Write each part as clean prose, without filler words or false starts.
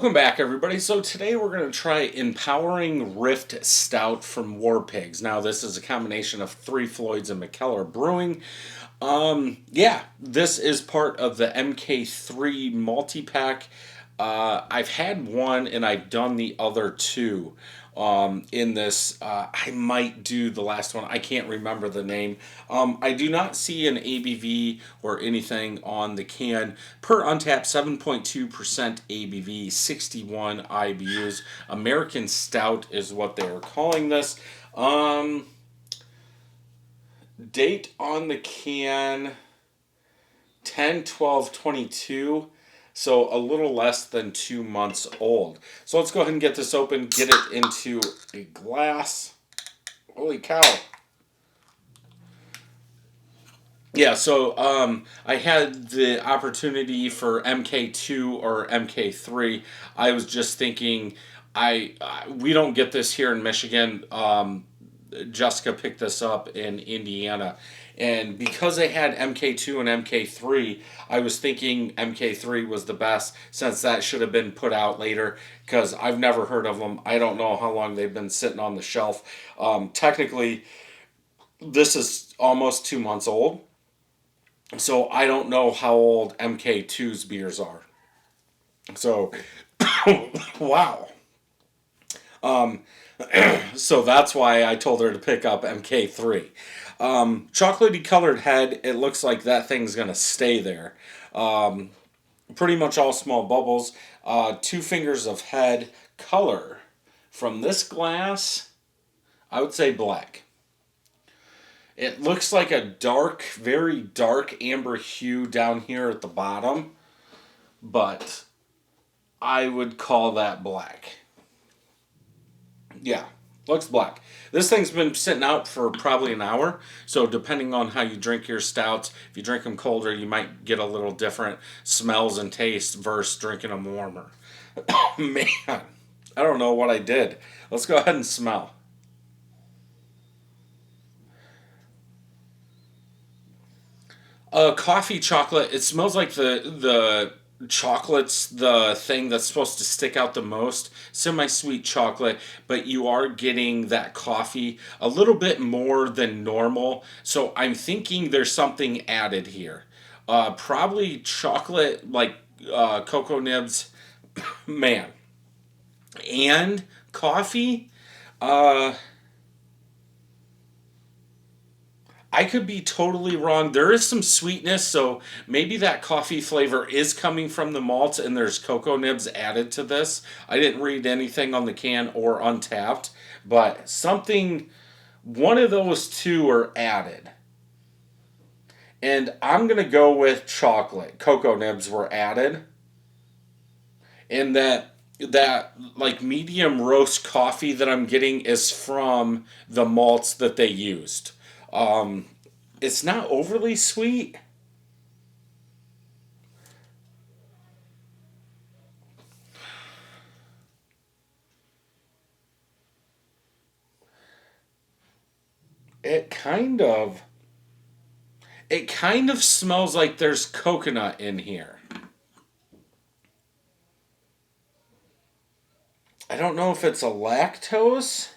Welcome back, everybody. So today we're going to try Empowering Rift Stout from WarPigs. Now, this is a combination of Three Floyds and McKellar Brewing. This is part of the MK3 multi-pack. I've had one and I've done the other two in this. I might do the last one. I can't remember the name. I do not see an ABV or anything on the can. Per Untappd, 7.2% ABV, 61 IBUs. American Stout is what they are calling this. Date on the can 10/12/22, so a little less than 2 months old. So let's go ahead and get this open, get it into a glass. Holy cow. Yeah, so I had the opportunity for MK2 or MK3. I was just thinking, we don't get this here in Michigan. Jessica picked this up in Indiana. And because I had MK2 and MK3, I was thinking MK3 was the best, since that should have been put out later, because I've never heard of them. I don't know how long they've been sitting on the shelf. Technically, this is almost 2 months old, so I don't know how old MK2's beers are. So, wow. So that's why I told her to pick up MK3. Chocolatey colored head, it looks like that thing's going to stay there. Pretty much all small bubbles. 2 fingers of head. Color from this glass, I would say black. It looks like a dark, very dark amber hue down here at the bottom, but I would call that black. Yeah, looks black. This thing's been sitting out for probably an hour, so depending on how you drink your stouts, if you drink them colder, you might get a little different smells and tastes versus drinking them warmer. Man, I don't know what I did. Let's go ahead and smell. Coffee chocolate. It smells like the chocolate's the thing that's supposed to stick out the most. Semi-sweet chocolate, but you are getting that coffee a little bit more than normal. So I'm thinking there's something added here. Probably chocolate, like cocoa nibs. Man. And coffee. Uh, I could be totally wrong. There is some sweetness, so maybe that coffee flavor is coming from the malts and there's cocoa nibs added to this. I didn't read anything on the can or Untappd, but one of those two are added. And I'm going to go with chocolate. Cocoa nibs were added. And that like medium roast coffee that I'm getting is from the malts that they used. It's not overly sweet. It kind of it kind of smells like there's coconut in here. I don't know if it's a lactose,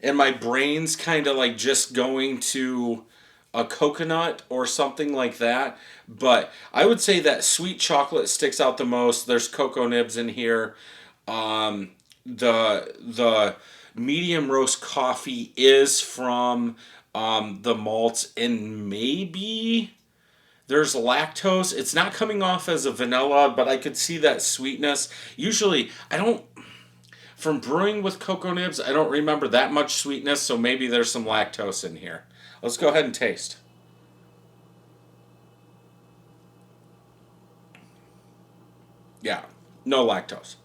and my brain's kind of like just going to a coconut or something like that. But I would say that sweet chocolate sticks out the most. There's cocoa nibs in here. The medium roast coffee is from the malts, and maybe there's lactose. It's not coming off as a vanilla, but I could see that sweetness. Usually, I don't. From brewing with cocoa nibs, I don't remember that much sweetness, so maybe there's some lactose in here. Let's go ahead and taste. Yeah, no lactose.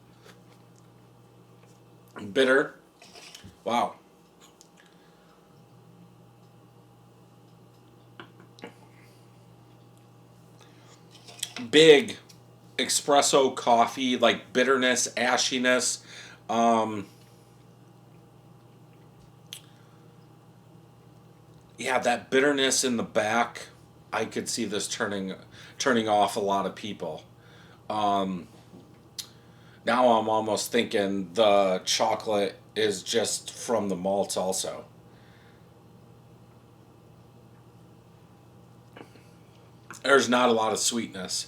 Bitter. Wow. Big espresso coffee, like bitterness, ashiness. Um, yeah, that bitterness in the back. I could see this turning off a lot of people. Um, Now I'm almost thinking the chocolate is just from the malts also. There's not a lot of sweetness.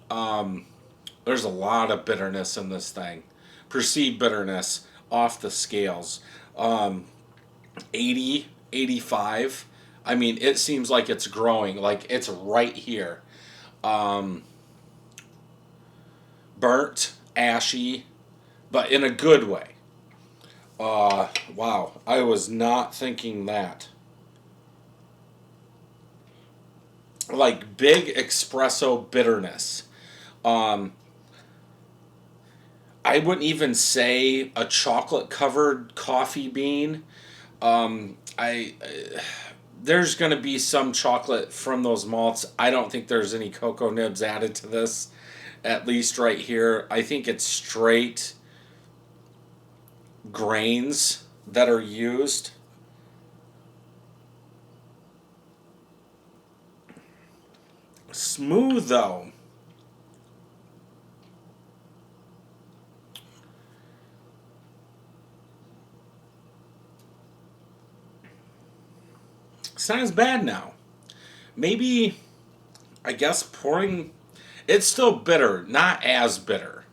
There's a lot of bitterness in this thing. Perceived bitterness off the scales. Um, 80, 85. I mean, it seems like it's growing. Like it's right here. Um, Burnt, ashy, but in a good way. Wow. I was not thinking that. Like big espresso bitterness. Um, I wouldn't even say a chocolate covered coffee bean. I There's going to be some chocolate from those malts. I don't think there's any cocoa nibs added to this, at least right here. I think it's straight grains that are used. Smooth though. It's not as bad now. Maybe, I guess pouring. It's still bitter, not as bitter.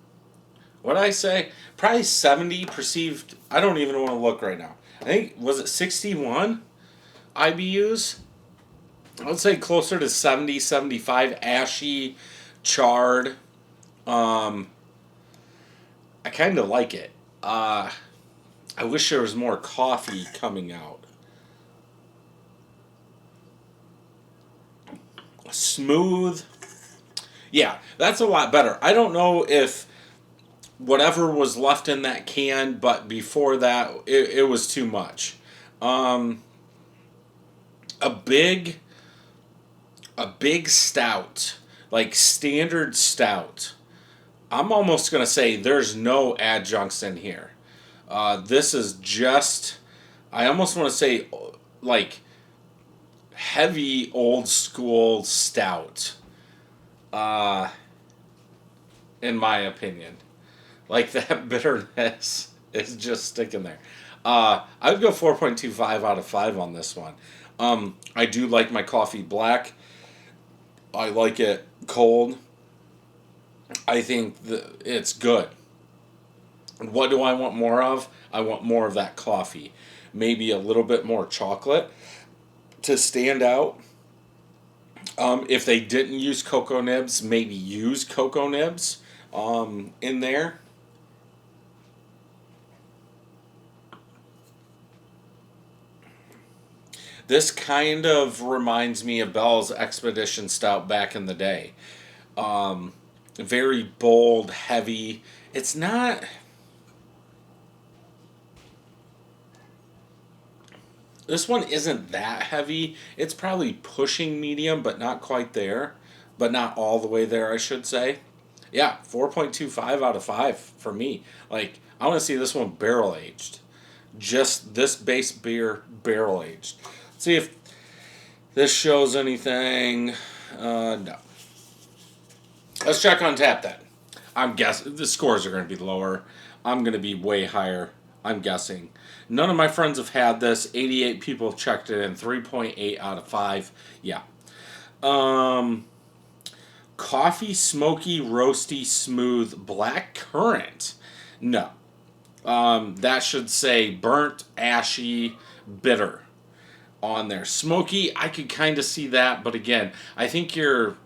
What did I say? Probably 70 perceived. I don't even want to look right now. I think, was it 61 IBUs? I would say closer to 70, 75. Ashy, charred. Um, I kind of like it. I wish there was more coffee coming out. Smooth. Yeah, that's a lot better. I don't know if whatever was left in that can, but before that, it was too much. Um, a big, a big stout, like standard stout. I'm almost gonna say there's no adjuncts in here. This is just, I almost want to say, like heavy old school stout. Uh, in my opinion. Like that bitterness is just sticking there. I would go 4.25 out of 5 on this one. I do like my coffee black. I like it cold. I think it's good. What do I want more of? I want more of that coffee. Maybe a little bit more chocolate to stand out. If they didn't use cocoa nibs, maybe use cocoa nibs in there. This kind of reminds me of Bell's Expedition Stout back in the day. Very bold, heavy. It's not. This one isn't that heavy. It's probably pushing medium, but not quite there. But not all the way there, I should say. Yeah, 4.25 out of 5 for me. Like, I want to see this one barrel aged. Just this base beer barrel aged. See if this shows anything. No. Let's check on tap then. I'm guessing the scores are going to be lower. I'm going to be way higher. I'm guessing. None of my friends have had this. 88 people checked it in. 3.8 out of 5. Yeah. Um, Coffee, smoky, roasty, smooth, black currant. No. That should say burnt, ashy, bitter on there. Smoky, I could kind of see that, but again, I think you're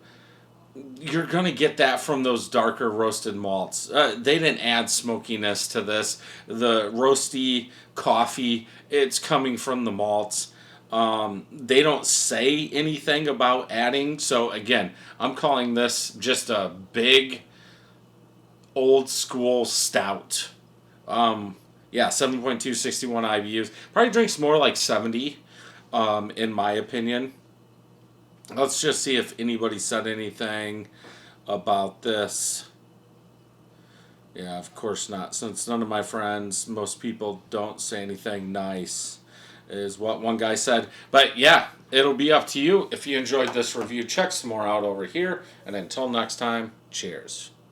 gonna get that from those darker roasted malts. They didn't add smokiness to this. The roasty coffee, it's coming from the malts. They don't say anything about adding. So again, I'm calling this just a big old school stout. Yeah, 7.2, 61 IBUs. Probably drinks more like 70, in my opinion. Let's just see if anybody said anything about this. Yeah, of course not. Since none of my friends, most people don't say anything nice, is what one guy said. But yeah, it'll be up to you. If you enjoyed this review, check some more out over here. And until next time, cheers.